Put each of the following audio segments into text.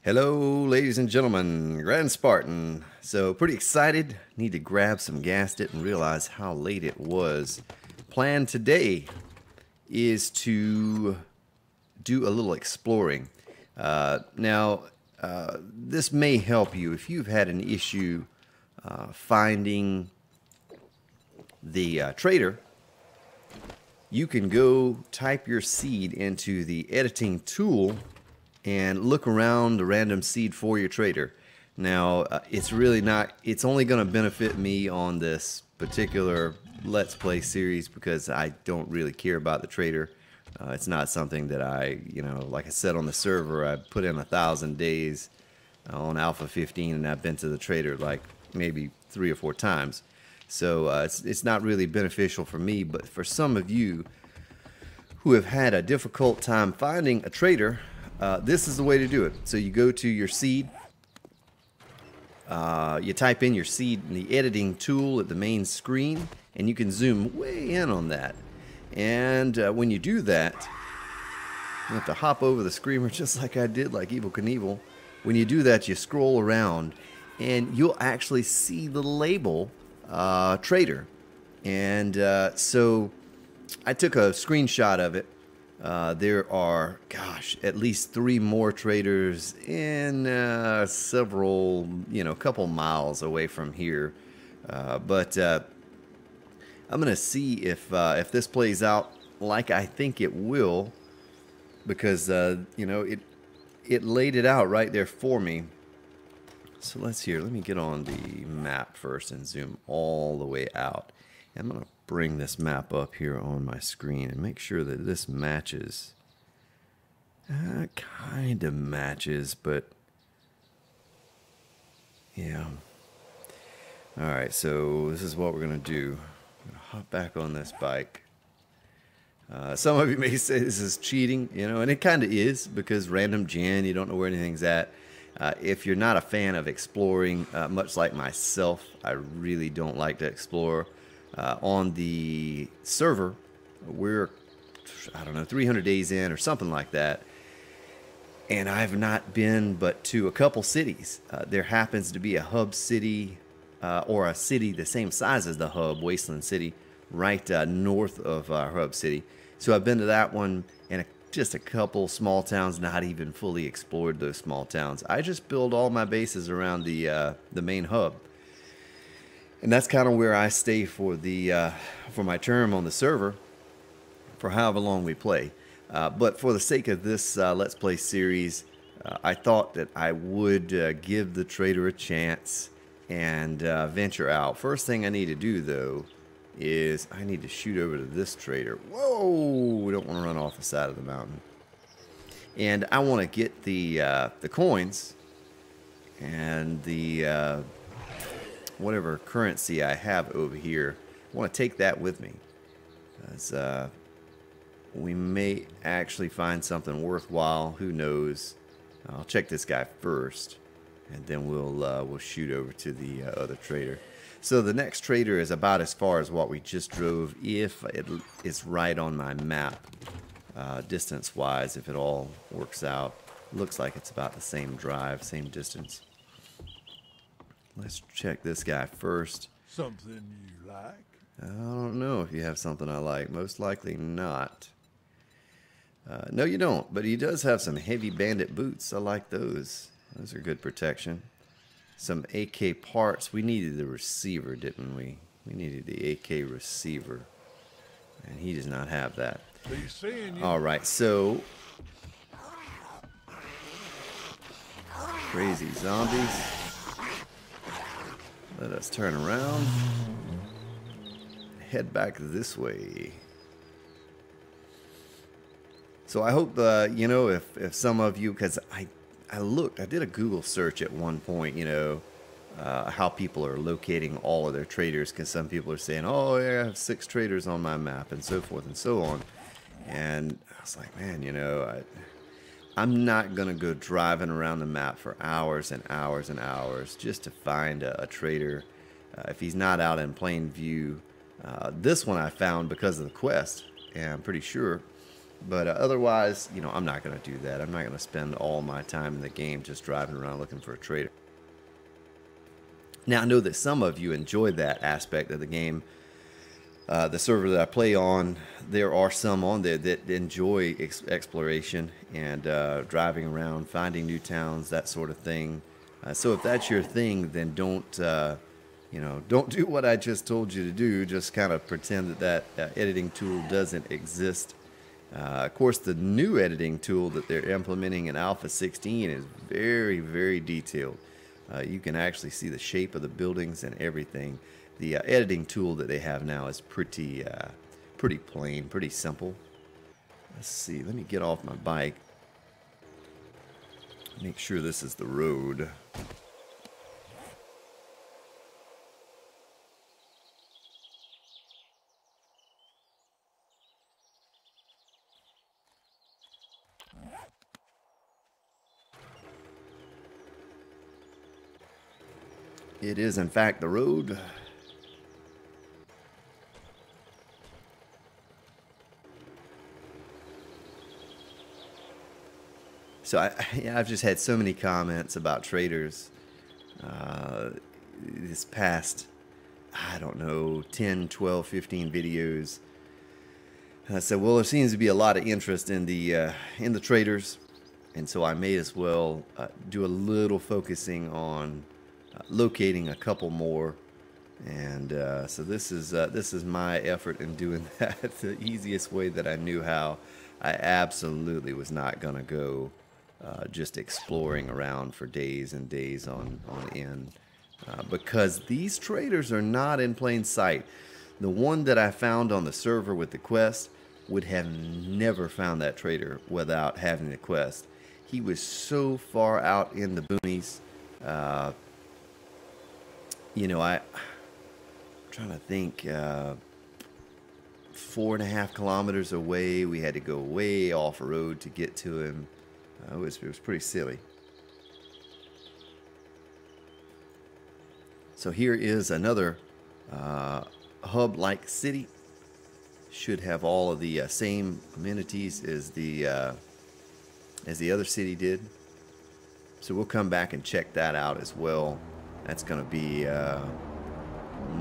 Hello, ladies and gentlemen, Grand Spartan. So, pretty excited. Need to grab some gas. Didn't realize how late it was. Plan today is to do a little exploring. This may help you if you've had an issue finding the trader. You can go type your seed into the editing tool and look around the random seed for your trader. Now, it's really not, it's only going to benefit me on this particular Let's Play series because I don't really care about the trader. It's not something that like I said on the server, I put in 1,000 days on Alpha 15 and I've been to the trader like maybe 3 or 4 times. So it's not really beneficial for me, but for some of you who have had a difficult time finding a trader, this is the way to do it. So you go to your seed, you type in your seed in the editing tool at the main screen, and you can zoom way in on that. And when you do that, you have to hop over the screamer just like I did, like Evel Knievel. When you do that, you scroll around, and you'll actually see the label trader. And so I took a screenshot of it. There are, gosh, at least 3 more traders in several, couple miles away from here. But I'm gonna see if this plays out like I think it will, because it laid it out right there for me. So let me get on the map first and zoom all the way out. I'm gonna bring this map up here on my screen and make sure that this matches. Kind of matches, but yeah. Alright, so this is what we're going to do. I'm going to hop back on this bike. Some of you may say this is cheating, and it kind of is, because random gen, you don't know where anything's at. If you're not a fan of exploring, much like myself, I really don't like to explore. On the server, we're, I don't know, 300 days in or something like that, and I've not been but to a couple cities. There happens to be a hub city, or a city the same size as the hub, Wasteland City, right north of our hub city. So I've been to that one, and just a couple small towns, not even fully explored those small towns. I just build all my bases around the main hub. And that's kind of where I stay for my term on the server, for however long we play. But for the sake of this Let's Play series, I thought that I would give the trader a chance and venture out. First thing I need to do, though, is I need to shoot over to this trader. Whoa! We don't want to run off the side of the mountain. And I want to get the coins and the whatever currency I have over here. I want to take that with me, because we may actually find something worthwhile. Who knows? I'll check this guy first, and then we'll shoot over to the other trader. So the next trader is about as far as what we just drove, if it's right on my map, distance-wise, if it all works out. Looks like it's about the same drive, same distance. Let's check this guy first. Something you like? I don't know if you have something I like. Most likely not. No, you don't. But he does have some heavy bandit boots. I like those. Those are good protection. Some AK parts. We needed the receiver, didn't we? We needed the AK receiver. And he does not have that. Alright, so... crazy zombies. Let us turn around. Head back this way. So I hope, if some of you, because I did a Google search at one point, how people are locating all of their traders, because some people are saying, oh, yeah, I have 6 traders on my map, and so forth and so on. And I was like, man, I'm not going to go driving around the map for hours and hours and hours just to find a trader if he's not out in plain view. This one I found because of the quest, and I'm pretty sure But otherwise, you know, I'm not going to do that. I'm not going to spend all my time in the game just driving around looking for a trader. Now, I know that some of you enjoy that aspect of the game. The server that I play on, there are some on there that enjoy exploration and driving around, finding new towns, that sort of thing. So if that's your thing, then don't, you know, don't do what I just told you to do. Just kind of pretend that editing tool doesn't exist. Of course, the new editing tool that they're implementing in Alpha 16 is very, very detailed. You can actually see the shape of the buildings and everything. The editing tool that they have now is pretty plain, pretty simple. Let's see. Let me get off my bike. Make sure this is the road. It is, in fact, the road. So I've just had so many comments about traders this past, I don't know, 10, 12, 15 videos. I said, well, there seems to be a lot of interest in the traders, and so I may as well do a little focusing on locating a couple more. And so this is my effort in doing that the easiest way that I knew how. I absolutely was not gonna go just exploring around for days and days on end, because these traders are not in plain sight. The one that I found on the server with the quest would have never found that trader without having the quest. He was so far out in the boonies. You know, I'm trying to think, 4.5 kilometers away. We had to go way off road to get to him. It was pretty silly. So here is another hub-like city. Should have all of the same amenities as the other city did. So we'll come back and check that out as well. That's going to be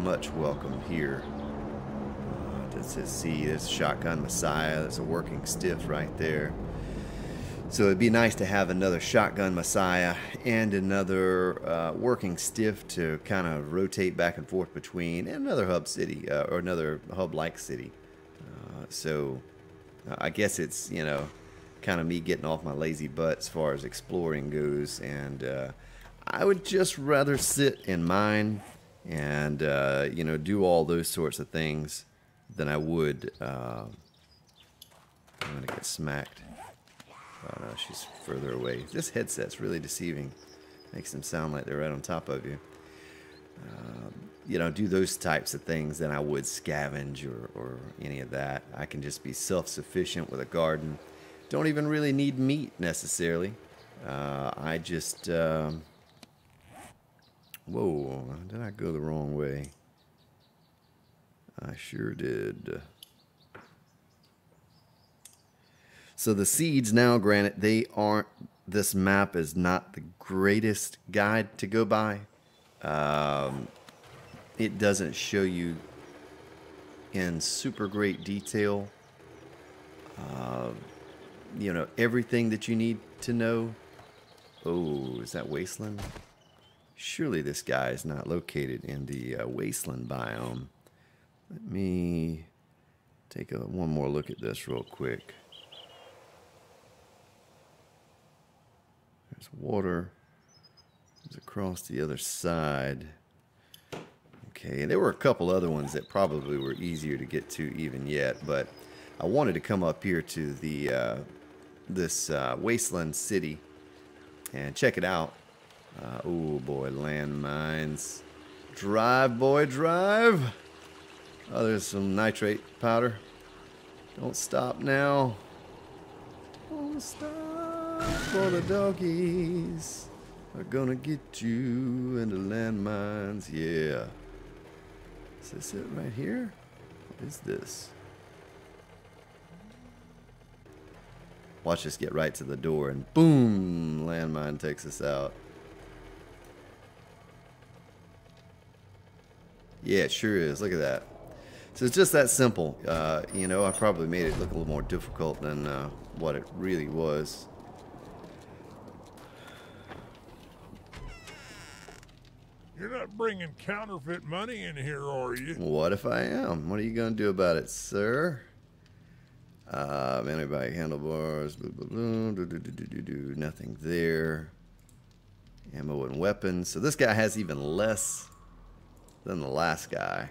much welcome here. Let's see, there's Shotgun Messiah. There's a working stiff right there. So it'd be nice to have another Shotgun Messiah and another working stiff to kind of rotate back and forth between, and another hub city or another hub-like city. So I guess it's, you know, kind of me getting off my lazy butt as far as exploring goes, and I would just rather sit in mine and you know, do all those sorts of things than I would. I'm gonna get smacked. Oh no, she's further away. This headset's really deceiving. Makes them sound like they're right on top of you. You know, do those types of things than I would scavenge or any of that. I can just be self-sufficient with a garden. Don't even really need meat necessarily. I just whoa, did I go the wrong way? I sure did. So the seeds now, granted, they aren't, this map is not the greatest guide to go by. It doesn't show you in super great detail, you know, everything that you need to know. Oh, is that Wasteland? Surely this guy is not located in the Wasteland biome. Let me take one more look at this real quick. There's water. It's across the other side. Okay, and there were a couple other ones that probably were easier to get to even yet, but I wanted to come up here to the this Wasteland City and check it out. Oh boy, landmines. Drive, boy, drive. Oh, there's some nitrate powder. Don't stop now. Don't stop, for the doggies are gonna get you into landmines. Yeah. Is this it right here? What is this? Watch us get right to the door, and boom, landmine takes us out. Yeah, it sure is. Look at that. So it's just that simple. You know, I probably made it look a little more difficult than what it really was. You're not bringing counterfeit money in here, are you? What if I am? What are you going to do about it, sir? Anybody handlebars, blah, blah, blah, nothing there. Ammo and weapons. So this guy has even less than the last guy.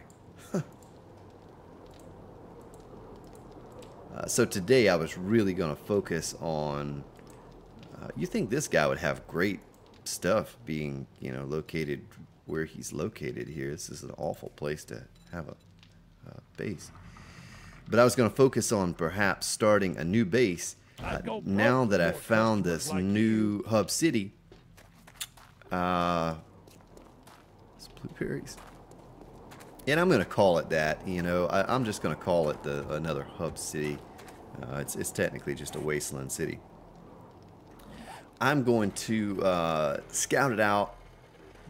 So today I was really going to focus on, you think this guy would have great stuff being, you know, located where he's located here. This is an awful place to have a base. But I was going to focus on perhaps starting a new base now that I found this new hub city. It's blueberries. And I'm going to call it that, you know. I'm just going to call it another hub city. It's technically just a wasteland city. I'm going to scout it out,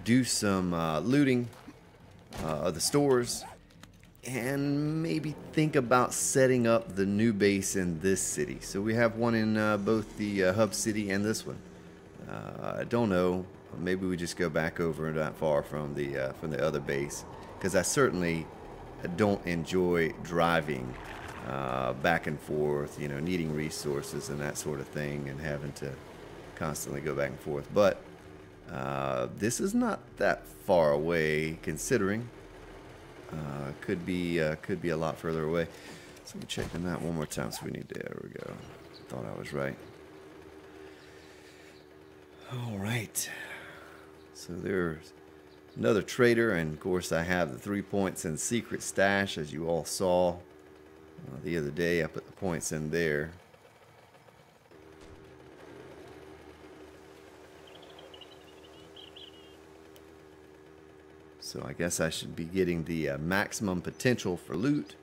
do some looting of the stores, and maybe think about setting up the new base in this city. So we have one in both the hub city and this one. I don't know. Maybe we just go back over not far from the other base, because I certainly don't enjoy driving back and forth, you know, needing resources and that sort of thing, and having to constantly go back and forth. But this is not that far away, considering. Could be a lot further away. So let me check the map one more time. So we need to. There we go. Thought I was right. All right. So there's another trader, and of course I have the 3 points in secret stash, as you all saw the other day. I put the points in there. So I guess I should be getting the maximum potential for loot,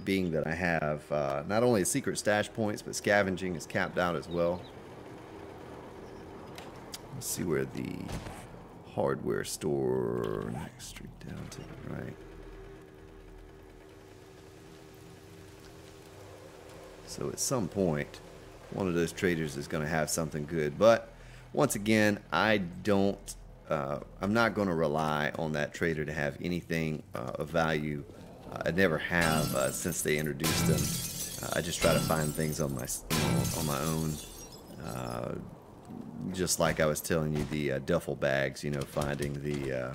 being that I have not only secret stash points, but scavenging is capped out as well. Let's see where the hardware store, next street down to the right. So at some point, one of those traders is going to have something good. But once again, I'm not going to rely on that trader to have anything of value. I never have since they introduced them. I just try to find things on my own. Just like I was telling you, the duffel bags, you know, finding the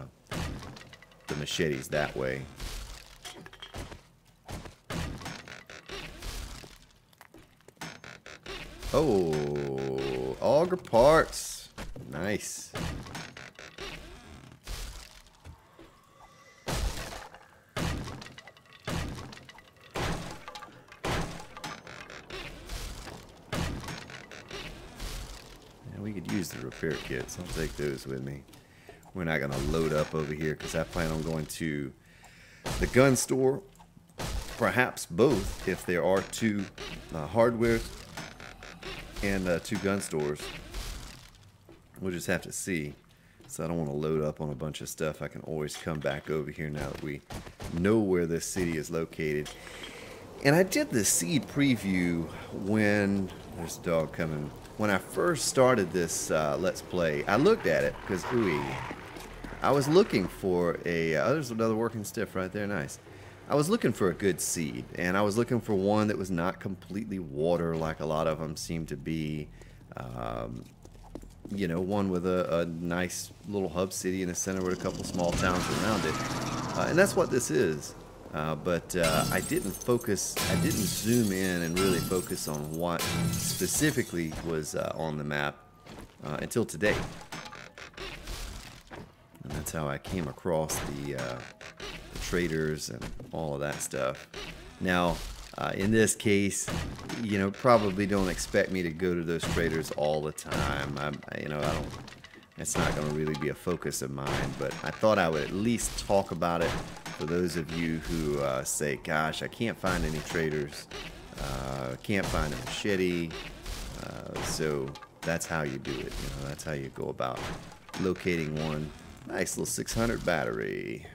machetes that way. Oh, auger parts. Nice. We could use the repair kits. I'll take those with me. We're not going to load up over here because I plan on going to the gun store. Perhaps both, if there are two hardware and two gun stores. We'll just have to see. So I don't want to load up on a bunch of stuff. I can always come back over here now that we know where this city is located. And I did the seed preview when... There's a dog coming. When I first started this Let's Play, I looked at it because, I was looking for a... there's another working stiff right there. Nice. I was looking for a good seed, and I was looking for one that was not completely water like a lot of them seem to be. You know, one with a nice little hub city in the center with a couple small towns around it. And that's what this is. But I didn't zoom in and really focus on what specifically was on the map until today. And that's how I came across the traders and all of that stuff. Now, in this case, you know, probably don't expect me to go to those traders all the time. It's not going to really be a focus of mine, but I thought I would at least talk about it for those of you who say, gosh, I can't find any traders, can't find a machete, So that's how you do it. You know, that's how you go about locating one. Nice little 600 battery.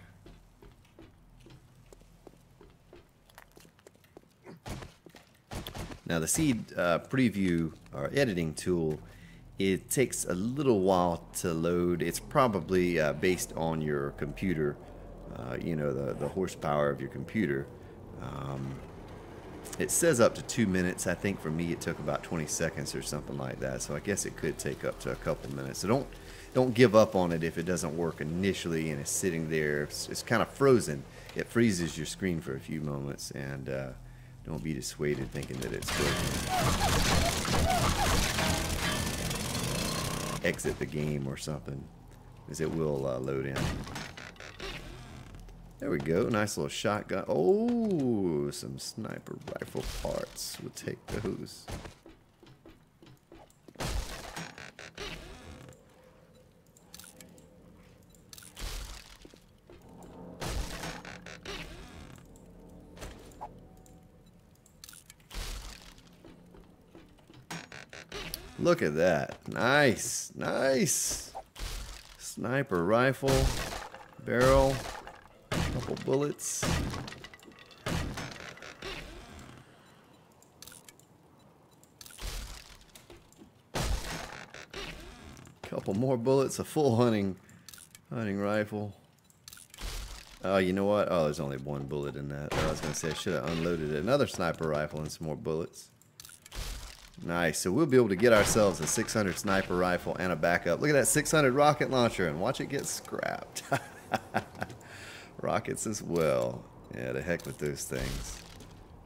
Now the seed preview or editing tool, it takes a little while to load. It's probably based on your computer, you know, the horsepower of your computer. It says up to 2 minutes. I think for me it took about 20 seconds or something like that. So I guess it could take up to a couple minutes. So don't give up on it if it doesn't work initially and it's sitting there. It's kind of frozen. It freezes your screen for a few moments, and don't be dissuaded thinking that it's broken. Exit the game or something, because it will load in. There we go. Nice little shotgun. Oh, some sniper rifle parts. We'll take those. Look at that. Nice. Nice. Sniper rifle. Barrel. Couple bullets. Couple more bullets. A full hunting rifle. Oh, you know what? Oh, there's only one bullet in that. I was going to say I should have unloaded it. Another sniper rifle and some more bullets. Nice. So we'll be able to get ourselves a 600 sniper rifle and a backup. Look at that 600 rocket launcher and watch it get scrapped. Rockets as well. Yeah, the heck with those things.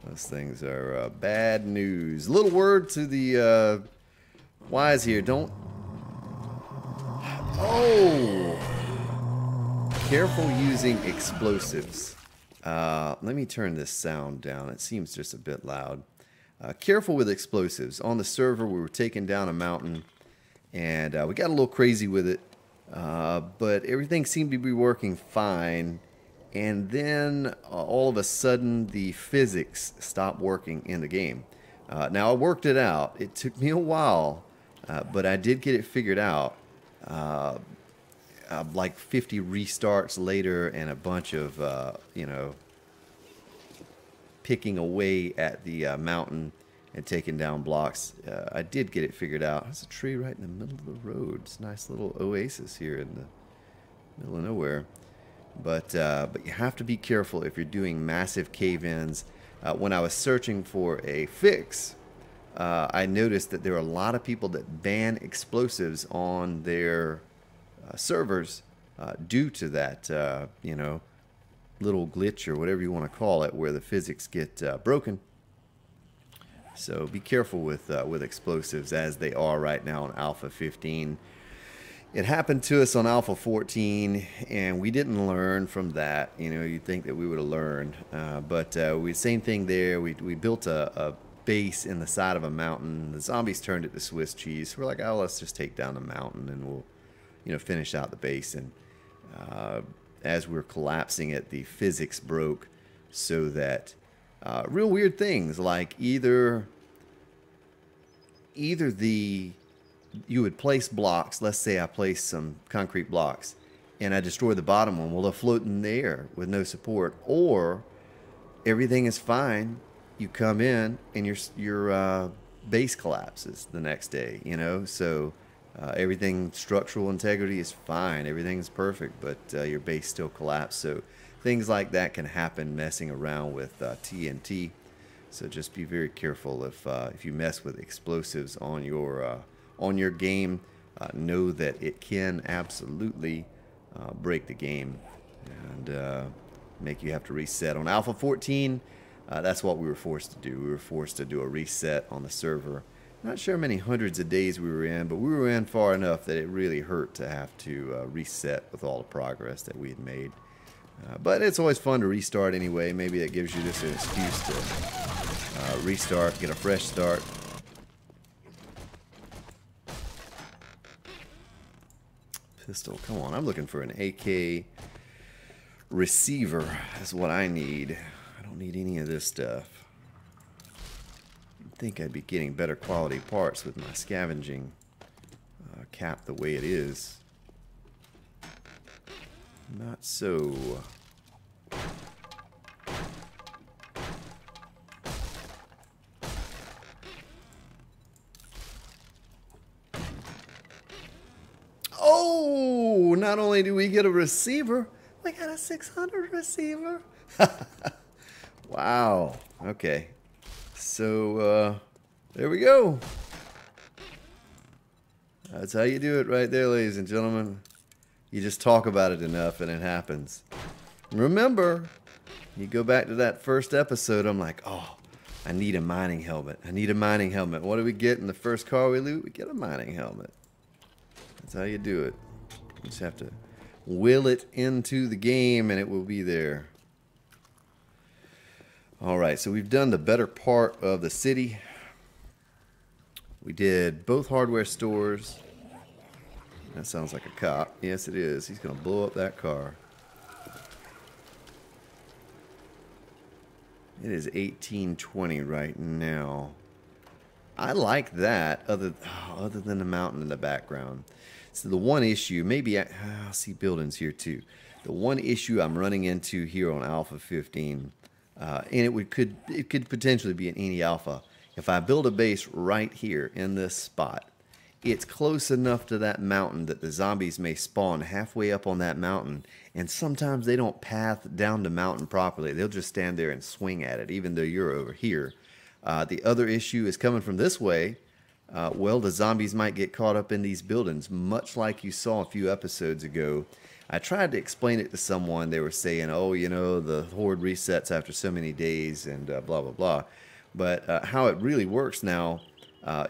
Those things are bad news. Little word to the wise here. Don't... Oh! Careful using explosives. Let me turn this sound down. It seems just a bit loud. Careful with explosives. On the server, we were taking down a mountain, and we got a little crazy with it, but everything seemed to be working fine. And then all of a sudden, the physics stopped working in the game. Now, I worked it out. It took me a while, but I did get it figured out. Like 50 restarts later and a bunch of, you know, picking away at the mountain and taking down blocks. I did get it figured out. There's a tree right in the middle of the road. It's a nice little oasis here in the middle of nowhere. But you have to be careful if you're doing massive cave-ins. When I was searching for a fix, I noticed that there are a lot of people that ban explosives on their servers due to that, you know, little glitch or whatever you want to call it, where the physics get broken. So be careful with explosives, as they are right now on Alpha 15. It happened to us on Alpha 14, and we didn't learn from that. You know, you'd think that we would have learned, but same thing there. We built a base in the side of a mountain. The zombies turned it to Swiss cheese. So we're like, oh, let's just take down the mountain and we'll, you know, finish out the base. And as we're collapsing it, the physics broke, so that real weird things like either you would place blocks. Let's say I place some concrete blocks and I destroy the bottom one. Well, they'll float in the air with no support, or everything is fine. You come in and your base collapses the next day, you know, so everything, structural integrity is fine. Everything's perfect, but your base still collapsed. So things like that can happen messing around with TNT. So just be very careful if you mess with explosives on your game. Know that it can absolutely break the game and make you have to reset. On Alpha 14, that's what we were forced to do. We were forced to do a reset on the server. Not sure how many hundreds of days we were in, but we were in far enough that it really hurt to have to reset with all the progress that we had made. But it's always fun to restart anyway. Maybe that gives you just an excuse to restart, get a fresh start. Pistol, come on. I'm looking for an AK receiver. That's what I need. I don't need any of this stuff. think I'd be getting better quality parts with my scavenging cap the way it is. Not so. Oh, not only do we get a receiver, we got a 600 receiver. Wow. Okay. So, there we go. That's how you do it right there, ladies and gentlemen. You just talk about it enough and it happens. Remember, you go back to that first episode, I'm like, oh, I need a mining helmet. I need a mining helmet. What do we get in the first car we loot? We get a mining helmet. That's how you do it. You just have to will it into the game and it will be there. Alright, so we've done the better part of the city. We did both hardware stores. That sounds like a cop. Yes, it is. He's going to blow up that car. It is 1820 right now. I like that, other than the mountain in the background. So the one issue, maybe I'll see buildings here too. The one issue I'm running into here on Alpha 15, and it could potentially be in any alpha. If I build a base right here in this spot, it's close enough to that mountain that the zombies may spawn halfway up on that mountain, and sometimes they don't path down the mountain properly. They'll just stand there and swing at it, even though you're over here. The other issue is coming from this way. Well, the zombies might get caught up in these buildings, much like you saw a few episodes ago. I tried to explain it to someone. They were saying, oh, you know, the horde resets after so many days and blah, blah, blah. But how it really works now,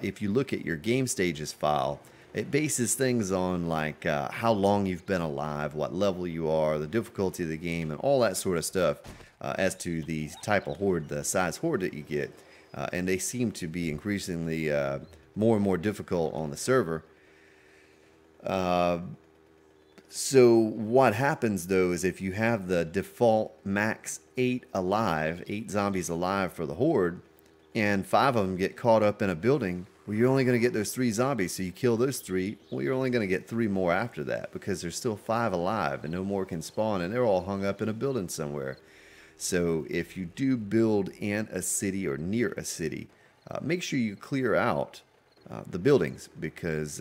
if you look at your game stages file, it bases things on like how long you've been alive, what level you are, the difficulty of the game, and all that sort of stuff as to the type of horde, the size horde that you get. And they seem to be increasingly more and more difficult on the server. So what happens though is if you have the default max 8 zombies alive for the horde, and 5 of them get caught up in a building, well, you're only going to get those 3 zombies. So you kill those 3, well, you're only going to get 3 more after that because there's still 5 alive and no more can spawn, and they're all hung up in a building somewhere. So if you do build in a city or near a city, make sure you clear out the buildings because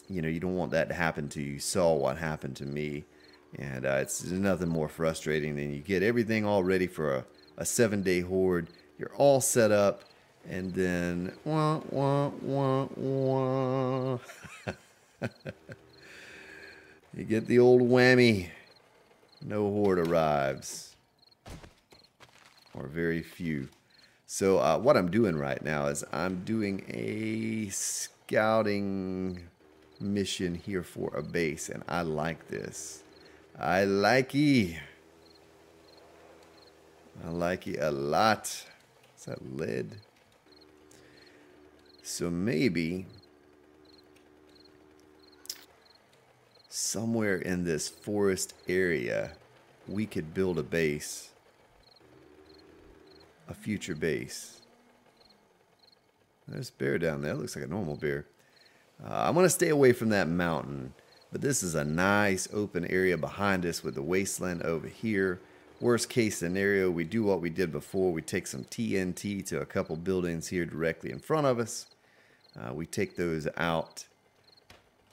you know, you don't want that to happen to you. You saw what happened to me, and it's nothing more frustrating than you get everything all ready for a 7-day horde. You're all set up, and then wah, wah, wah, wah. You get the old whammy. No horde arrives, or very few. So what I'm doing right now is I'm doing a scouting mission here for a base, and I like this. I like it a lot. Is that lead? So maybe somewhere in this forest area we could build a base, a future base. There's a bear down there. It looks like a normal bear. I'm going to stay away from that mountain, but this is a nice open area behind us with the wasteland over here. Worst case scenario, we do what we did before. We take some TNT to a couple buildings here directly in front of us. We take those out.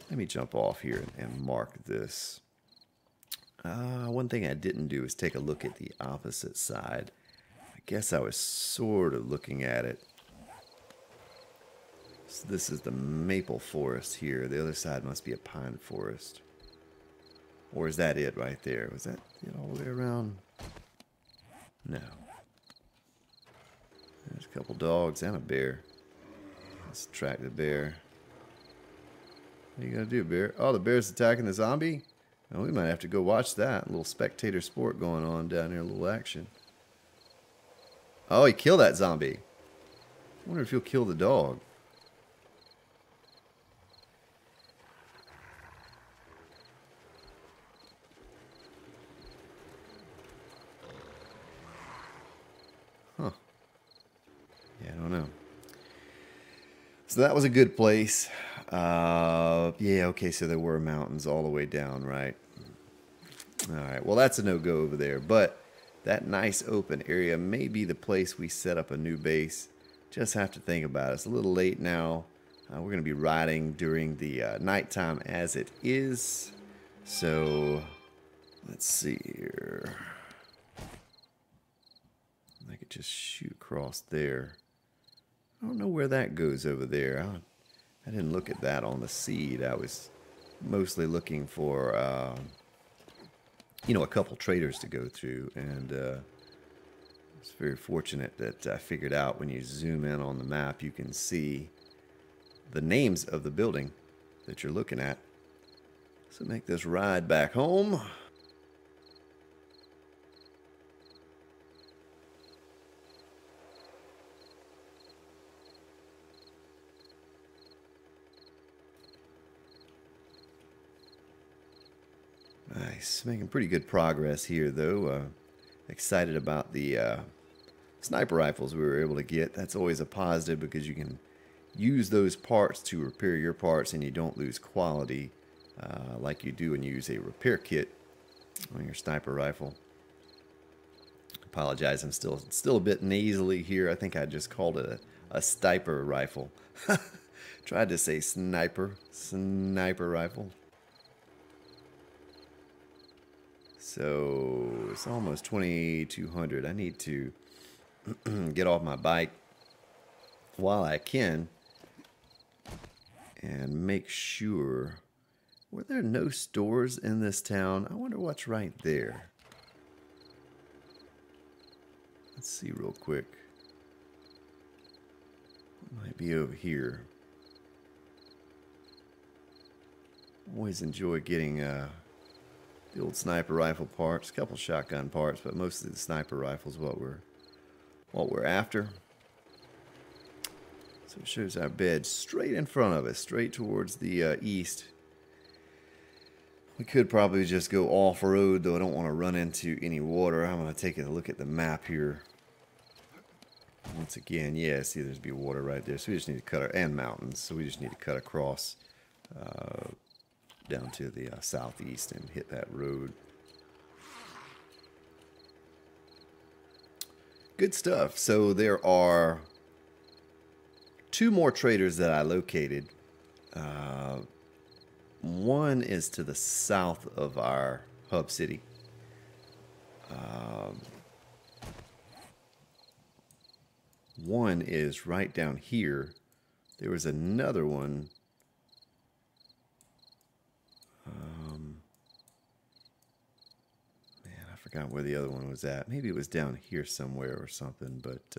Let me jump off here and mark this. One thing I didn't do is take a look at the opposite side. I guess I was sort of looking at it. So this is the maple forest here. The other side must be a pine forest. Or is that it right there? Was that it all the way around? No. There's a couple dogs and a bear. Let's track the bear. What are you gonna do, bear? Oh, the bear's attacking the zombie? Oh, we might have to go watch that. A little spectator sport going on down here, a little action. Oh, he killed that zombie. I wonder if he'll kill the dog. Huh. Yeah, I don't know. So that was a good place. Yeah, okay, so there were mountains all the way down, right? All right, well, that's a no-go over there. But that nice open area may be the place we set up a new base. Just have to think about it. It's a little late now. We're going to be riding during the nighttime as it is. So, let's see here. I could just shoot across there. I don't know where that goes over there. I didn't look at that on the seed. I was mostly looking for, you know, a couple traders to go through. And it's very fortunate that I figured out when you zoom in on the map, you can see the names of the building that you're looking at. So make this ride back home. Nice, making pretty good progress here though. Excited about the sniper rifles we were able to get. That's always a positive because you can use those parts to repair your parts and you don't lose quality like you do when you use a repair kit on your sniper rifle. Apologize, I'm still a bit nasally here. I think I just called it a sniper rifle. Tried to say sniper rifle. So it's almost 2200. I need to get off my bike while I can and make sure. Were there no stores in this town? I wonder what's right there. Let's see real quick. It might be over here. Always enjoy getting the old sniper rifle parts, a couple shotgun parts, but mostly the sniper rifles what we're after. So it shows our bed straight in front of us, straight towards the east. We could probably just go off-road, though I don't want to run into any water. I'm going to take a look at the map here. Once again, yeah, see there's be water right there. So we just need to cut and mountains. So we just need to cut across down to the southeast and hit that road. Good stuff. So there are 2 more traders that I located. One is to the south of our hub city. One is right down here. There was another one. Man, I forgot where the other one was at. Maybe it was down here somewhere or something. But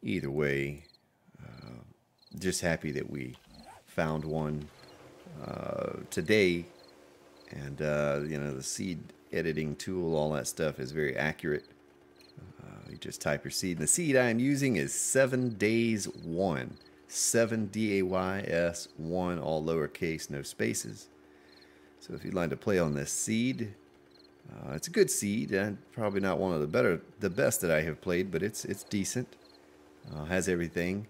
either way, just happy that we found one today. And you know, the seed editing tool, all that stuff is very accurate. You just type your seed. And the seed I am using is 7 Days 1. 7 DAYS 1, all lowercase, no spaces. So if you'd like to play on this seed, it's a good seed. Probably not one of the best that I have played, but it's decent. Has everything.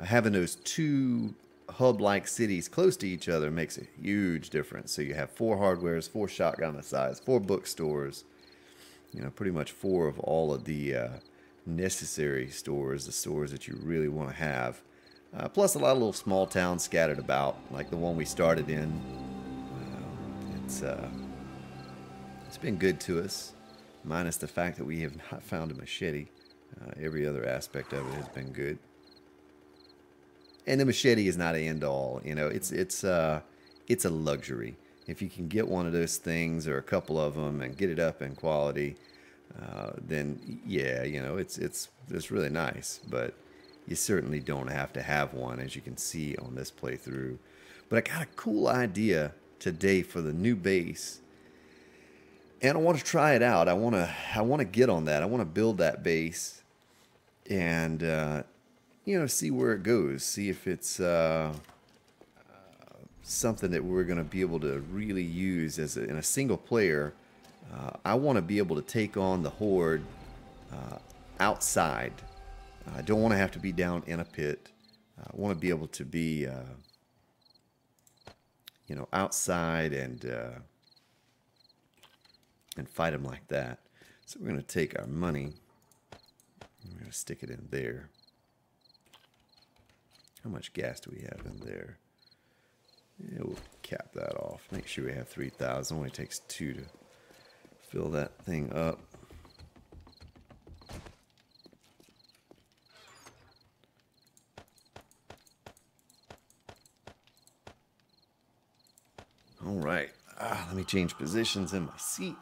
Having those 2 hub-like cities close to each other makes a huge difference. So you have 4 hardwares, 4 shotgun size, 4 bookstores. You know, pretty much 4 of all of the necessary stores, the stores that you really want to have. Plus a lot of little small towns scattered about, like the one we started in. It's been good to us, minus the fact that we have not found a machete. Every other aspect of it has been good. And the machete is not an end-all. You know, it's a luxury. If you can get one of those things or a couple of them and get it up in quality, then yeah, you know, it's really nice. But you certainly don't have to have one, as you can see on this playthrough. But I got a cool idea today for the new base, and I want to try it out. I want to get on that. I want to build that base, and you know, see where it goes. See if it's something that we're going to be able to really use as in a single player. I want to be able to take on the horde outside. I don't want to have to be down in a pit. I want to be able to be, you know, outside and fight them like that. So we're going to take our money. We're going to stick it in there. How much gas do we have in there? Yeah, we'll cap that off. Make sure we have 3,000. Only takes 2 to fill that thing up. All right. Let me change positions in my seat.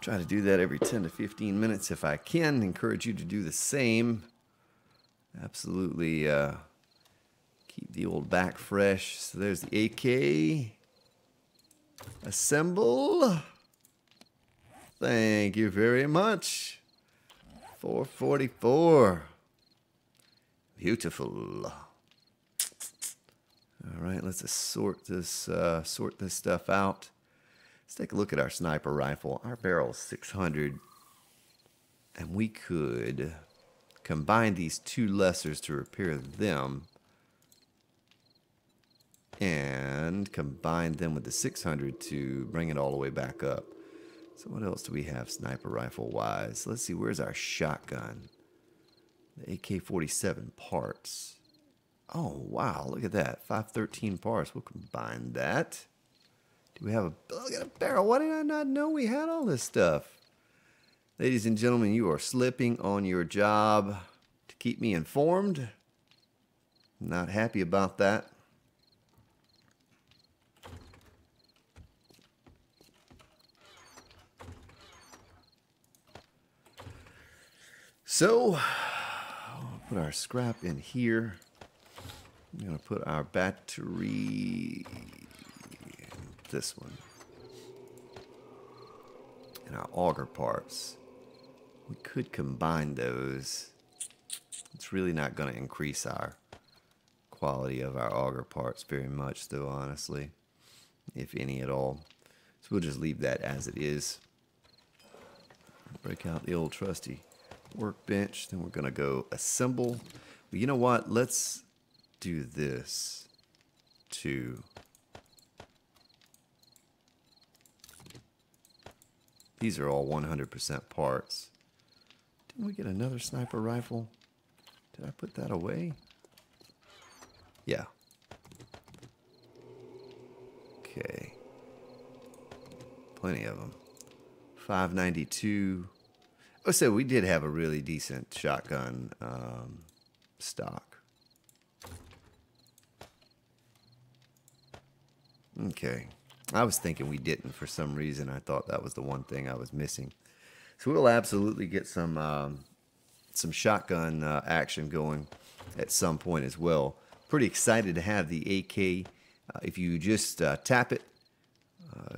Try to do that every 10 to 15 minutes if I can. Encourage you to do the same. Absolutely keep the old back fresh. So there's the AK. Assemble. Thank you very much. 444. Beautiful. All right, let's just sort this stuff out. Let's take a look at our sniper rifle. Our barrel is 600, and we could combine these 2 lessers to repair them, and combine them with the 600 to bring it all the way back up. So what else do we have sniper rifle wise? Let's see, where's our shotgun? The AK-47 parts. Oh, wow, look at that. 513 parts. We'll combine that. Do we have a... Look at a barrel. Why did I not know we had all this stuff? Ladies and gentlemen, you are slipping on your job to keep me informed. Not happy about that. So, I'll put our scrap in here. I'm going to put our battery in this one. And our auger parts. We could combine those. It's really not going to increase our quality of our auger parts very much, though, honestly. If any at all. So we'll just leave that as it is. Break out the old trusty workbench. Then we're going to go assemble. But you know what? Let's do this too. These are all 100% parts. Didn't we get another sniper rifle? Did I put that away? Yeah. Okay. Plenty of them. 592. Oh, so we did have a really decent shotgun stock. Okay. I was thinking we didn't for some reason. I thought that was the one thing I was missing. So we'll absolutely get some shotgun action going at some point as well. Pretty excited to have the AK. If you just tap it,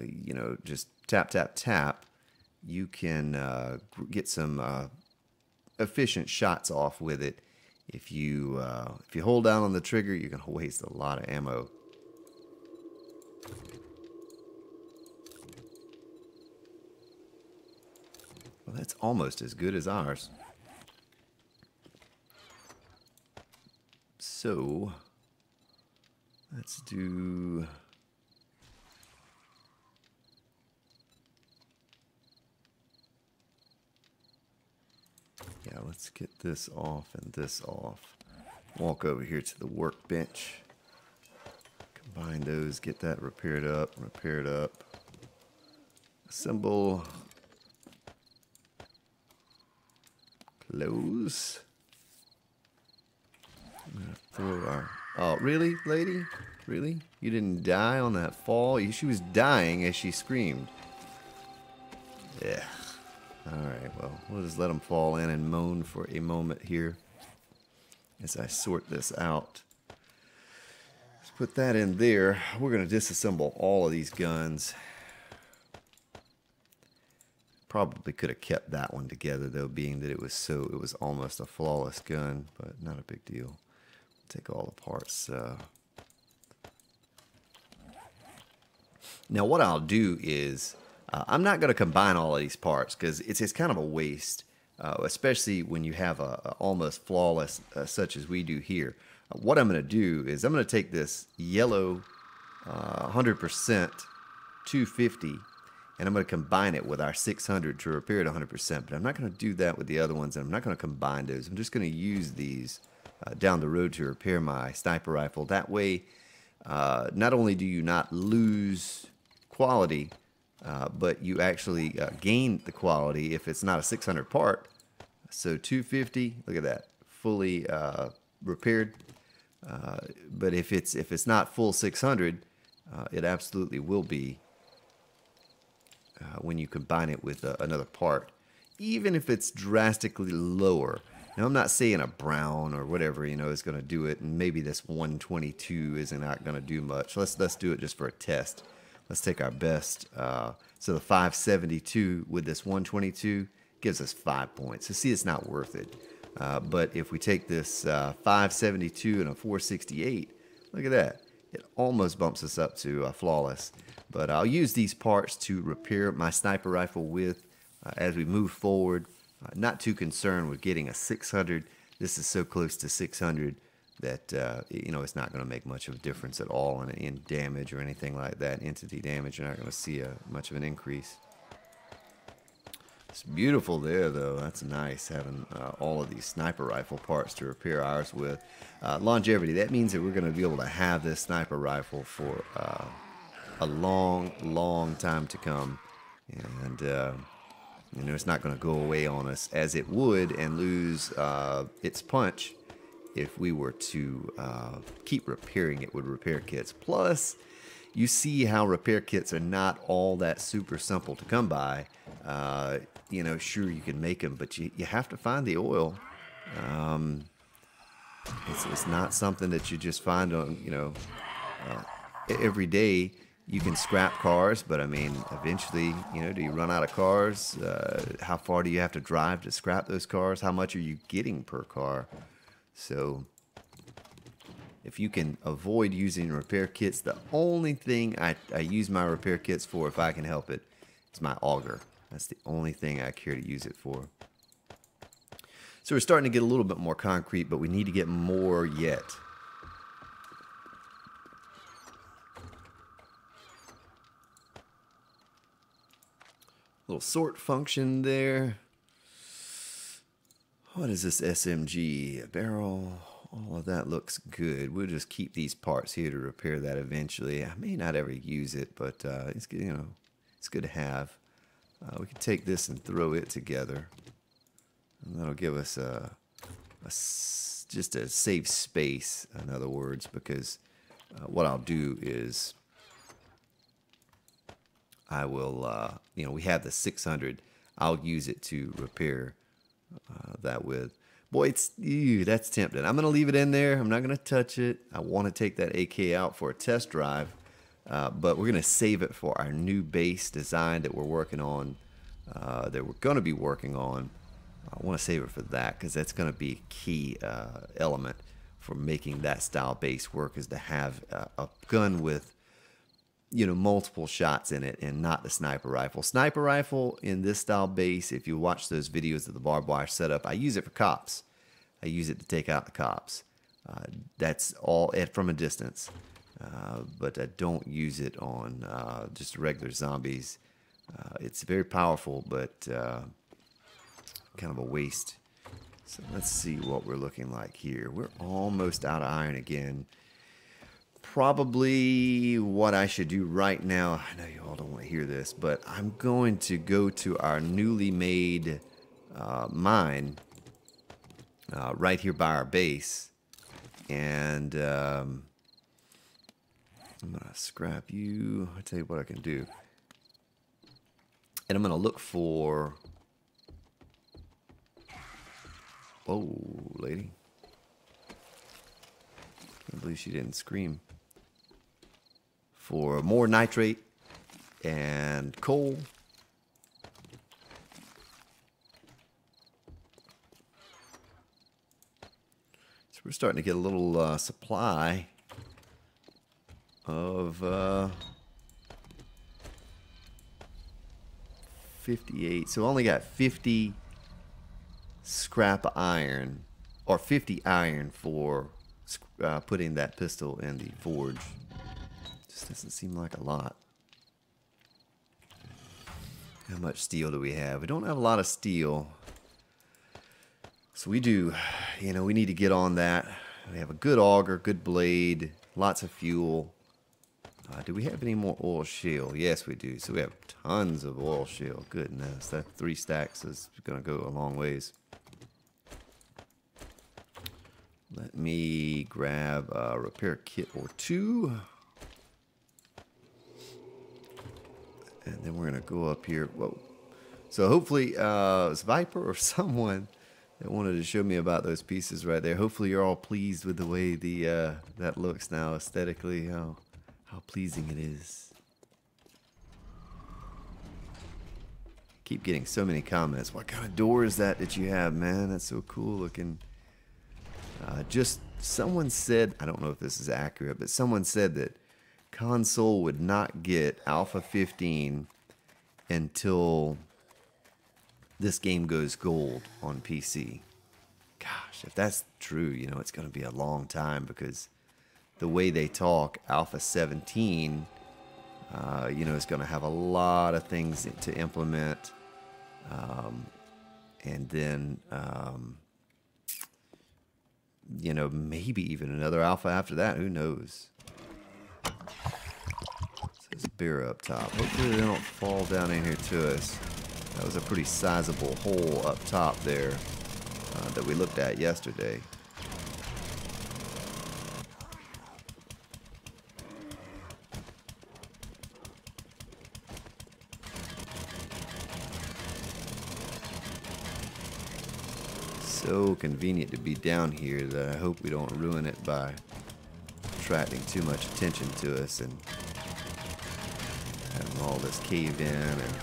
you know, just tap, tap, tap, you can get some efficient shots off with it. If you hold down on the trigger, you can waste a lot of ammo. Well, that's almost as good as ours. So, let's do... Yeah, let's get this off and this off. Walk over here to the workbench. Combine those, get that repaired up, Assemble. Close. I'm gonna throw our... Oh, really, lady? Really? You didn't die on that fall? She was dying as she screamed. Yeah. Alright, well, we'll just let them fall in and moan for a moment here as I sort this out. Let's put that in there. We're going to disassemble all of these guns. Probably could have kept that one together, though, being that it was almost a flawless gun, but not a big deal. Take all the parts. Now, what I'll do is... I'm not going to combine all of these parts because it's kind of a waste, especially when you have a almost flawless such as we do here. What I'm going to do is I'm going to take this yellow 100% 250, and I'm going to combine it with our 600 to repair it 100%. But I'm not going to do that with the other ones, and I'm not going to combine those. I'm just going to use these down the road to repair my sniper rifle. That way, not only do you not lose quality, but you actually gain the quality if it's not a 600 part. So 250, look at that, fully repaired. But if it's not full 600, it absolutely will be when you combine it with another part, even if it's drastically lower. Now, I'm not saying a brown or whatever, you know, is going to do it, and maybe this 122 is not going to do much. Let's do it just for a test. Let's take our best. So the 572 with this 122 gives us 5 points. So see, it's not worth it. But if we take this 572 and a 468, look at that. It almost bumps us up to flawless. But I'll use these parts to repair my sniper rifle with as we move forward. Not too concerned with getting a 600. This is so close to 600 that you know, it's not going to make much of a difference at all in damage or anything like that. Entity damage, you're not going to see much of an increase. It's beautiful there, though. That's nice, having all of these sniper rifle parts to repair ours with. Longevity, that means that we're going to be able to have this sniper rifle for a long time to come. And, you know, it's not going to go away on us as it would and lose its punch if we were to keep repairing it with repair kits. Plus, you see how repair kits are not all that super simple to come by. You know, sure, you can make them, but you have to find the oil. It's not something that you just find on, you know, every day. You can scrap cars, but I mean, eventually, you know, do you run out of cars? How far do you have to drive to scrap those cars? How much are you getting per car? So if you can avoid using repair kits, the only thing I use my repair kits for, if I can help it, is my auger. That's the only thing I care to use it for. So we're starting to get a little bit more concrete, but we need to get more yet. Little sort function there. What is this SMG? A barrel. All of that looks good. We'll just keep these parts here to repair that eventually. I may not ever use it, but it's good, you know, it's good to have. We can take this and throw it together, and that'll give us just a safe space. In other words, because what I'll do is I will, you know, we have the 600. I'll use it to repair that with. Boy, that's tempting. I'm going to leave it in there. I'm not going to touch it. I want to take that AK out for a test drive, but we're going to save it for our new base design that we're working on, that we're going to be working on. I want to save it for that because that's going to be a key element for making that style base work, is to have a gun with, you know, multiple shots in it and not the sniper rifle. Sniper rifle in this style base, if you watch those videos of the barbed wire setup, I use it for cops. I use it to take out the cops. That's all from a distance. But I don't use it on just regular zombies. It's very powerful, but kind of a waste. So let's see what we're looking like here. We're almost out of iron again. Probably what I should do right now, I know you all don't want to hear this, but I'm going to go to our newly made mine right here by our base, and I'm going to scrap you. I'll tell you what I can do. And I'm going to look for... Whoa, lady. Can't believe she didn't scream. For more nitrate and coal. So we're starting to get a little supply of 58. So I only got 50 scrap iron, or 50 iron for putting that pistol in the forge. Just doesn't seem like a lot. How much steel do we have? We don't have a lot of steel. So we do, you know, we need to get on that. We have a good auger, good blade, lots of fuel. Do we have any more oil shale? Yes, we do. So we have tons of oil shale. Goodness, that 3 stacks is going to go a long ways. Let me grab a repair kit or 2. And then we're going to go up here. Whoa. So hopefully, it's Viper or someone that wanted to show me about those pieces right there. Hopefully you're all pleased with the way the that looks now aesthetically. How pleasing it is. Keep getting so many comments. What kind of door is that you have, man? That's so cool looking. Just someone said, I don't know if this is accurate, but someone said that console would not get Alpha 15 until this game goes gold on PC. Gosh, if that's true, you know, it's going to be a long time, because the way they talk, Alpha 17, you know, is going to have a lot of things to implement. And then, you know, maybe even another alpha after that. Who knows? There's a bear up top. Hopefully they don't fall down in here to us. That was a pretty sizable hole up top there that we looked at yesterday. So convenient to be down here that I hope we don't ruin it by attracting too much attention to us and having all this caved in and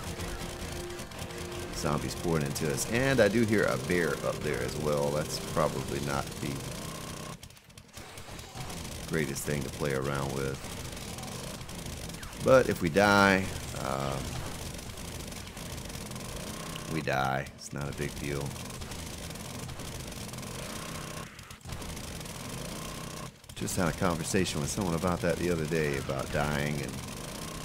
zombies pouring into us. And I do hear a bear up there as well. That's probably not the greatest thing to play around with. But if we die, we die. It's not a big deal. Just had a conversation with someone about that the other day, about dying, and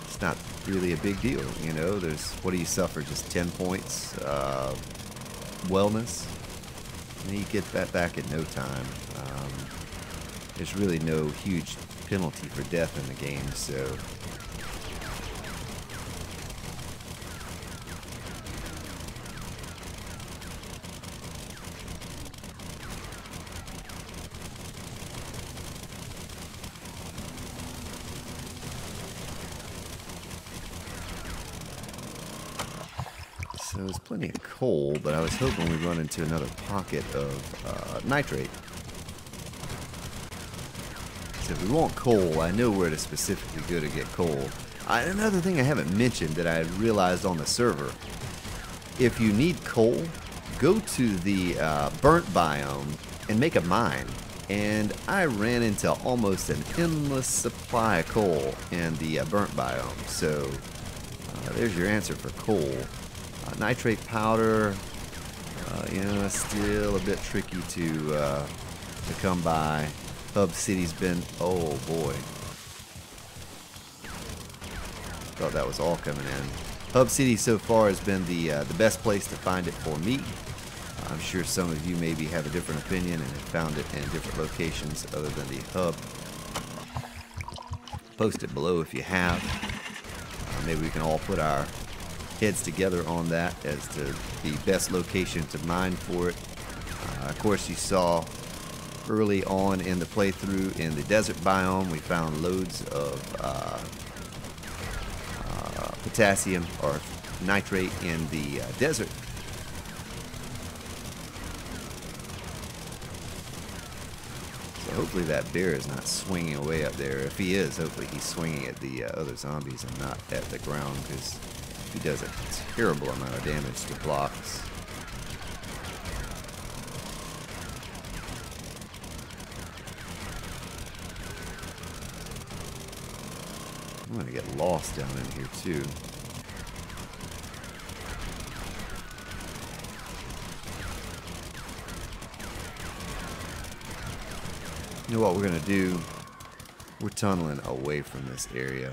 it's not really a big deal, you know. There's, what do you suffer, just 10 points wellness, and you get that back in no time. There's really no huge penalty for death in the game, so there's plenty of coal, but I was hoping we'd run into another pocket of nitrate. So if we want coal, I know where to specifically go to get coal. Another thing I haven't mentioned that I realized on the server, if you need coal, go to the burnt biome and make a mine. And I ran into almost an endless supply of coal in the burnt biome. So there's your answer for coal. Nitrate powder, you know, still a bit tricky to come by. Hub City's been, oh boy. Thought that was all coming in. Hub City so far has been the best place to find it for me. I'm sure some of you maybe have a different opinion and have found it in different locations other than the hub. Post it below if you have. Maybe we can all put our heads together on that as to the best location to mine for it. Of course, you saw early on in the playthrough in the desert biome, we found loads of potassium or nitrate in the desert. So hopefully that bear is not swinging away up there. If he is, hopefully he's swinging at the other zombies and not at the ground, because he does a terrible amount of damage to blocks. I'm going to get lost down in here too. You know what we're gonna do? We're tunneling away from this area.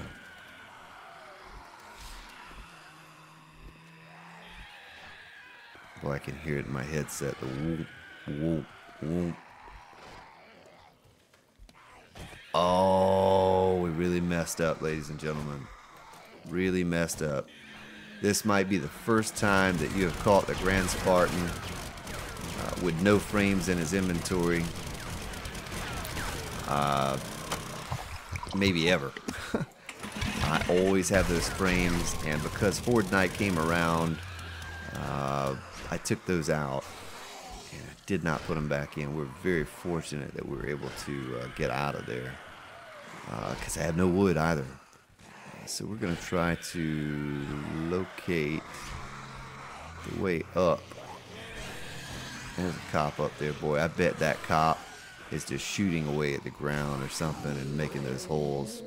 Boy, I can hear it in my headset. The whoop, whoop, whoop. Oh, we really messed up, ladies and gentlemen. Really messed up. This might be the first time that you have caught the Grand Spartan with no frames in his inventory. Maybe ever. I always have those frames, and because Horde Night came around, I took those out and I did not put them back in. We're very fortunate that we were able to get out of there because I have no wood either. So we're going to try to locate the way up. There's a cop up there, boy. I bet that cop is just shooting away at the ground or something and making those holes.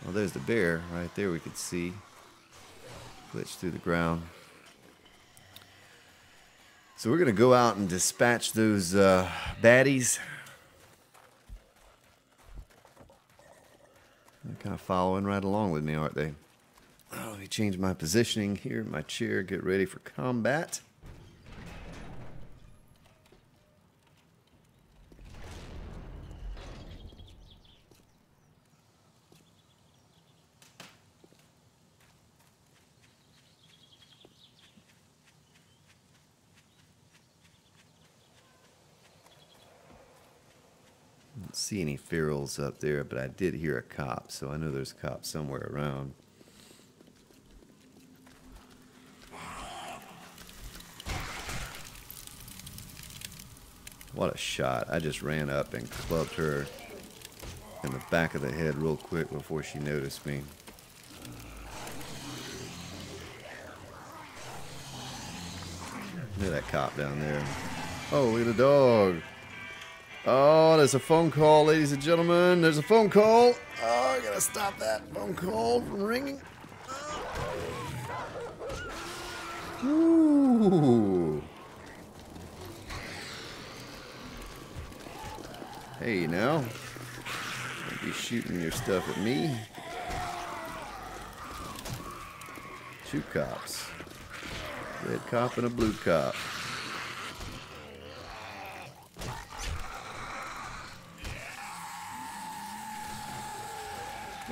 Well, there's the bear right there we could see. Glitch through the ground. So we're going to go out and dispatch those baddies. They're kind of following right along with me, aren't they? Oh, let me change my positioning here in my chair, get ready for combat. Don't see any ferals up there, but I did hear a cop, so I know there's a cop somewhere around. What a shot. I just ran up and clubbed her in the back of the head real quick before she noticed me. Look at that cop down there. Oh, look at the dog. Oh, there's a phone call, ladies and gentlemen. There's a phone call. Oh, I gotta stop that phone call from ringing. Ooh. Hey, now. Don't be shooting your stuff at me. Two cops. Red cop and a blue cop.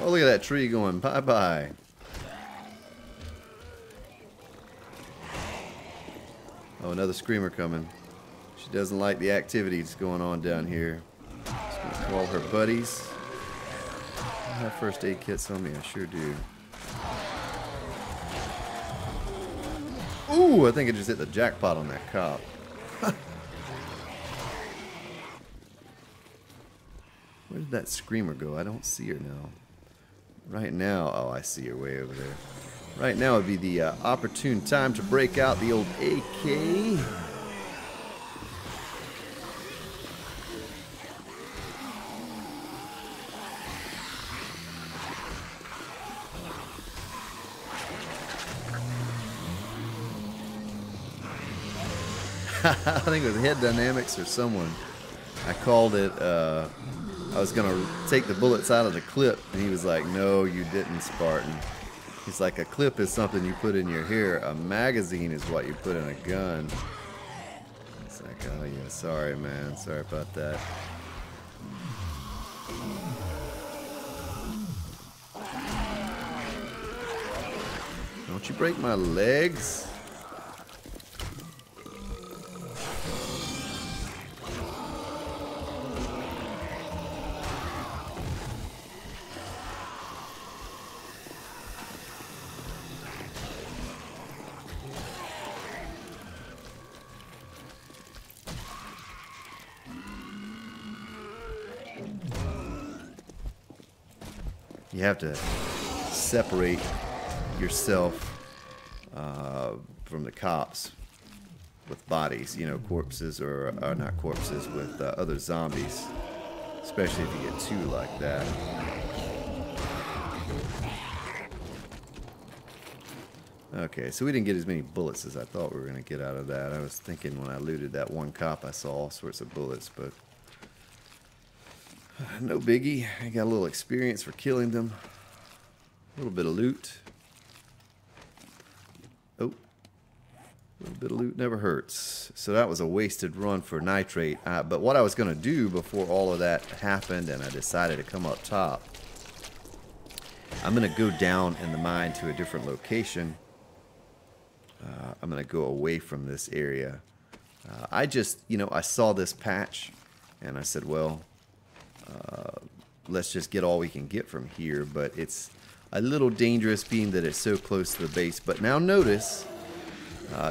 Oh, look at that tree going bye-bye. Oh, another screamer coming. She doesn't like the activities going on down here. She's gonna call her buddies. I have first aid kits on me, I sure do. Ooh, I think I just hit the jackpot on that cop. Where did that screamer go? I don't see her now. Right now, oh, I see her way over there. Right now would be the opportune time to break out the old AK. I think it was Head Dynamics or someone. I called it, I was going to take the bullets out of the clip, and he was like, no, you didn't, Spartan. He's like, a clip is something you put in your hair. A magazine is what you put in a gun. It's like, oh, yeah, sorry, man. Sorry about that. Don't you break my legs. You have to separate yourself from the cops with bodies, you know, corpses or not corpses, with other zombies, especially if you get two like that. Okay, so we didn't get as many bullets as I thought we were going to get out of that. I was thinking when I looted that one cop I saw all sorts of bullets, but No biggie. I got a little experience for killing them. A little bit of loot. Oh. A little bit of loot never hurts. So that was a wasted run for nitrate. But what I was going to do before all of that happened and I decided to come up top, I'm going to go down in the mine to a different location. I'm going to go away from this area. I just, I saw this patch and I said, well, let's just get all we can get from here. But it's a little dangerous being that it's so close to the base. But now notice,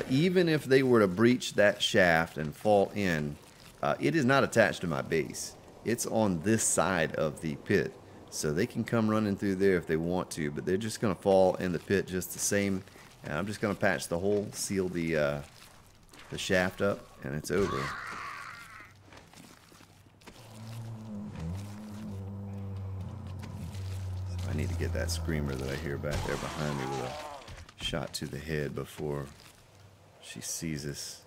even if they were to breach that shaft and fall in, it is not attached to my base. It's on this side of the pit. So they can come running through there if they want to, but they're just going to fall in the pit just the same. And I'm just going to patch the hole, seal the shaft up, and it's over. So I need to get that screamer that I hear back there behind me with a shot to the head before she sees us.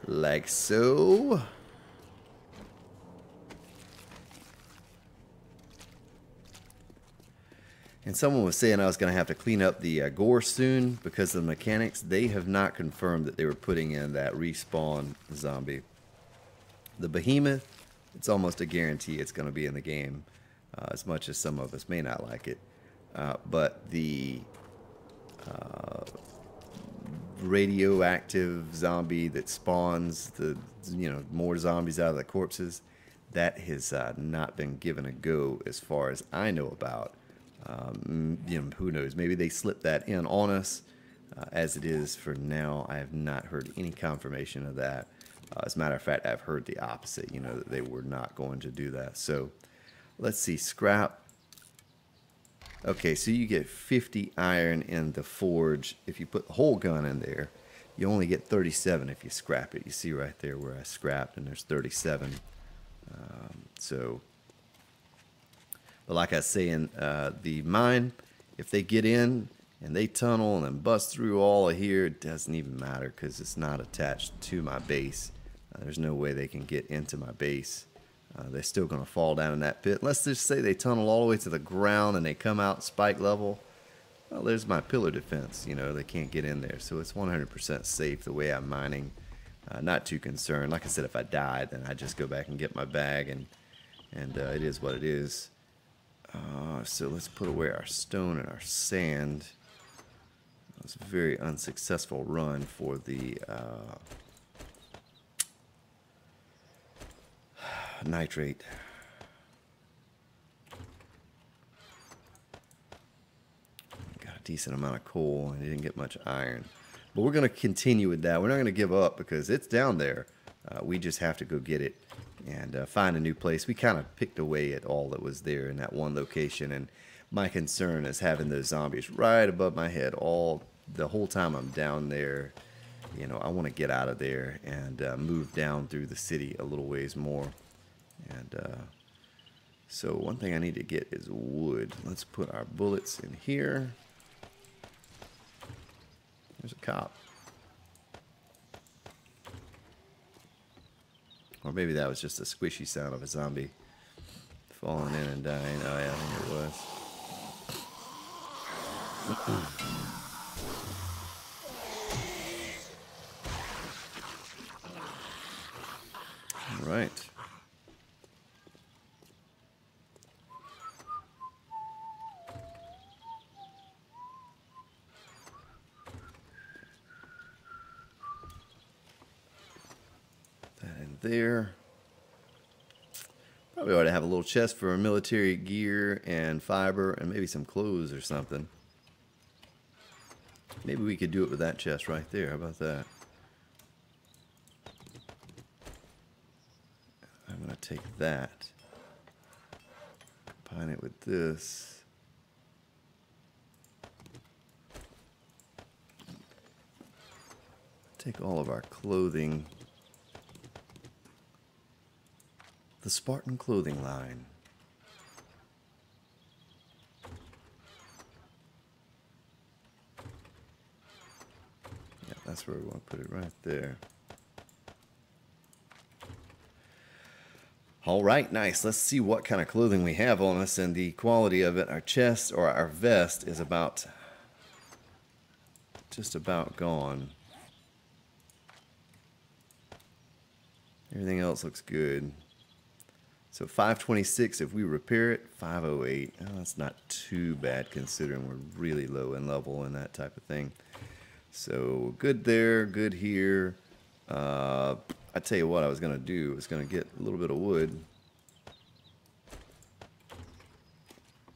Like so. And someone was saying I was going to have to clean up the gore soon because of the mechanics. They have not confirmed that they were putting in that respawn zombie. The behemoth, it's almost a guarantee it's going to be in the game, as much as some of us may not like it. But the radioactive zombie that spawns the more zombies out of the corpses, that has not been given a go as far as I know about. Who knows, maybe they slipped that in on us. As it is for now, I have not heard any confirmation of that. As a matter of fact, I've heard the opposite, that they were not going to do that. So let's see, scrap. Okay, so you get 50 iron in the forge. If you put the whole gun in there, you only get 37 if you scrap it. You see right there where I scrapped, and there's 37. But like I was saying, the mine, if they get in and they tunnel and then bust through all of here, it doesn't even matter because it's not attached to my base. There's no way they can get into my base. They're still going to fall down in that pit. Let's just say they tunnel all the way to the ground and they come out spike level. Well, there's my pillar defense. They can't get in there. So it's 100% safe the way I'm mining. Not too concerned. Like I said, if I die, then I just go back and get my bag, and it is what it is. So let's put away our stone and our sand. It was a very unsuccessful run for the nitrate. Got a decent amount of coal and didn't get much iron. But we're going to continue with that. We're not going to give up because it's down there. We just have to go get it and find a new place. We kind of picked away at all that was there in that one location, and my concern is having those zombies right above my head the whole time I'm down there. I want to get out of there and move down through the city a little ways more. And so one thing I need to get is wood. Let's put our bullets in here. There's a cop. Or maybe that was just a squishy sound of a zombie falling in and dying. Oh yeah, I think it was. All right. There. Probably ought to have a little chest for military gear and fiber and maybe some clothes or something. Maybe we could do it with that chest right there. How about that? I'm going to take that, combine it with this. Take all of our clothing. The Spartan clothing line. Yeah, that's where we want to put it, right there. All right, nice. Let's see what kind of clothing we have on us and the quality of it. Our chest or our vest is just about gone. Everything else looks good. So 526 if we repair it, 508. Oh, that's not too bad considering we're really low in level and that type of thing. So good there, good here. I tell you what I was going to do. I was going to get a little bit of wood.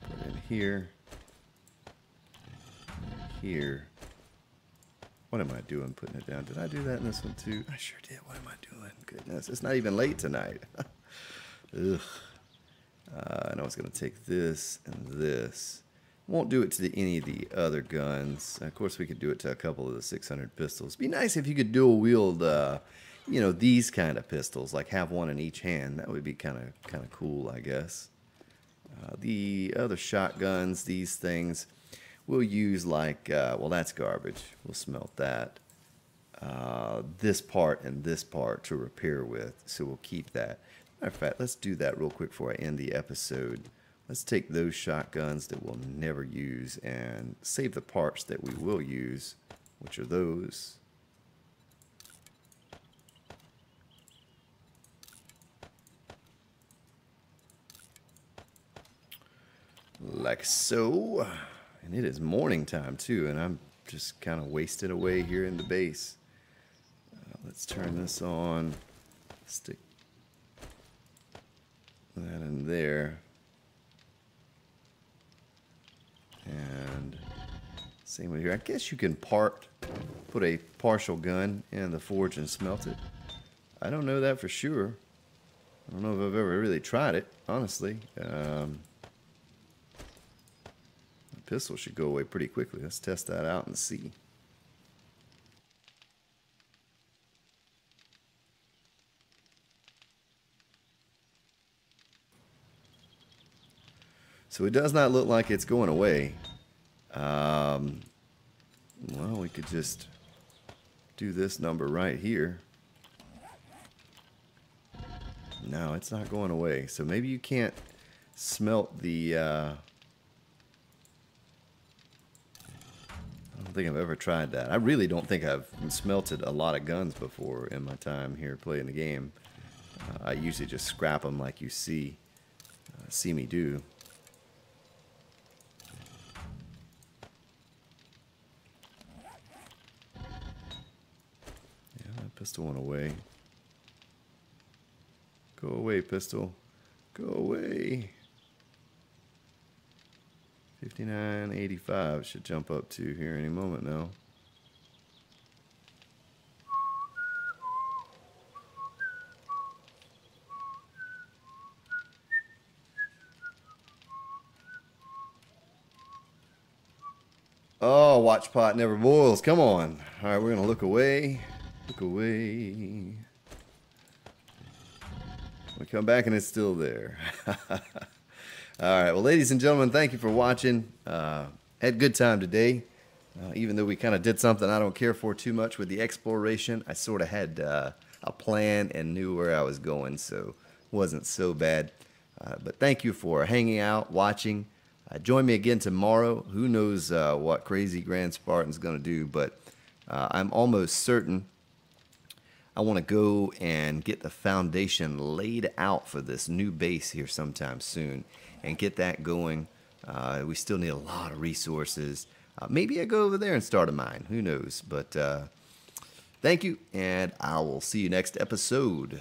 Put it in here. Here. What am I doing putting it down? Did I do that in this one too? I sure did. What am I doing? Goodness, it's not even late tonight. Ugh. I know I was going to take this and this. Won't do it to any of the other guns. Of course, we could do it to a couple of the 600 pistols. Be nice if you could dual wield, you know, these kind of pistols. Like have one in each hand. That would be kind of cool, I guess. The other shotguns, these things, we'll use like, well, that's garbage. We'll smelt that. This part and this part to repair with, so we'll keep that. Matter of fact, let's do that real quick before I end the episode. Let's take those shotguns that we'll never use and save the parts that we will use, which are those. Like so. And it is morning time too, and I'm just kind of wasted away here in the base. Let's turn this on. Stick that in there. And same with here. I guess you can put a partial gun in the forge and smelt it. I don't know that for sure. I don't know if I've ever really tried it, honestly. The pistol should go away pretty quickly. Let's test that out and see. So it does not look like it's going away. Well, we could just do this number right here. No, it's not going away. So maybe you can't smelt the... I don't think I've ever tried that. I really don't think I've smelted a lot of guns before in my time here playing the game. I usually just scrap them like you see me do. Pistol went away. Go away, pistol. Go away. 59.85 should jump up to here any moment now. Oh, watch pot never boils. Come on. All right, we're going to look away. Look away. We come back and it's still there. All right. Well, ladies and gentlemen, thank you for watching. Had a good time today. Even though we kind of did something I don't care for too much with the exploration, I sort of had a plan and knew where I was going, so it wasn't so bad. But thank you for hanging out, watching. Join me again tomorrow. Who knows what Crazy Grand Spartan's going to do, but I'm almost certain I want to go and get the foundation laid out for this new base here sometime soon and get that going. We still need a lot of resources. Maybe I go over there and start a mine. Who knows? But thank you, and I will see you next episode.